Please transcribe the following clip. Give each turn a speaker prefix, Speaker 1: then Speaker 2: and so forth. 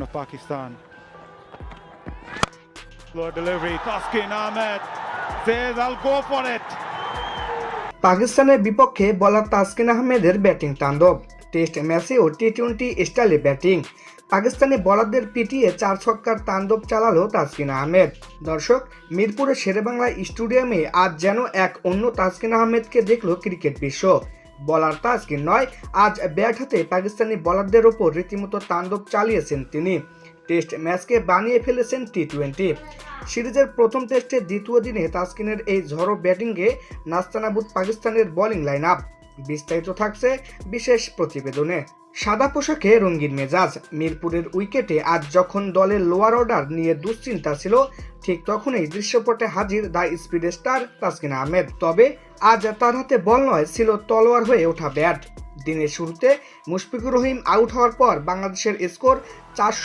Speaker 1: of Pakistan. Slow delivery, Taskin Ahmed says, I'll go for it.
Speaker 2: পাকিস্তানের বিপক্ষে বলার তাসকিন আহমেদের ব্যাটিং তাণ্ডব। টেস্ট ম্যাচে ও টি-20 স্টাইলে ব্যাটিং। পাকিস্তানি বোলারদের পিটিয়ে 4 ছক্কার তাণ্ডব চালালো তাসকিন আহমেদ। দর্শক, মিরপুরের শেরেবাংলা স্টেডিয়ামে আজ যেন এক অন্য তাসকিন আহমেদকে দেখল ক্রিকেট বিশ্ব। বলার তাসকিন নয়, আজ ব্যাট হাতে পাকিস্তানি বোলারদের ওপর রীতিমতো তাণ্ডব চালিয়েছেন তিনি। টেস্ট ম্যাচকে বানিয়ে ফেলেছেন টি-20। সিরিজের প্রথম টেস্টের দ্বিতীয় দিনে তাসকিনের এই ঝড়ো ব্যাটিংয়ে নাস্তানাবুদ পাকিস্তানের বোলিং লাইন আপ। বিস্তারিত থাকছে বিশেষ প্রতিবেদনে। সাদা পোশাকে রঙিন মেজাজ। মিরপুরের উইকেটে আজ যখন দলের লোয়ার অর্ডার নিয়ে দুশ্চিন্তা ছিল, ঠিক তখনই দৃশ্যপটে হাজির the speed star Taskin Ahmed. তবে আজ তার হাতে বল নয়, ছিল তলোয়ার হয়ে ওঠা ব্যাট। দিনের শুরুতে মুশফিকুর রহিম আউট হওয়ার পর বাংলাদেশের স্কোর 400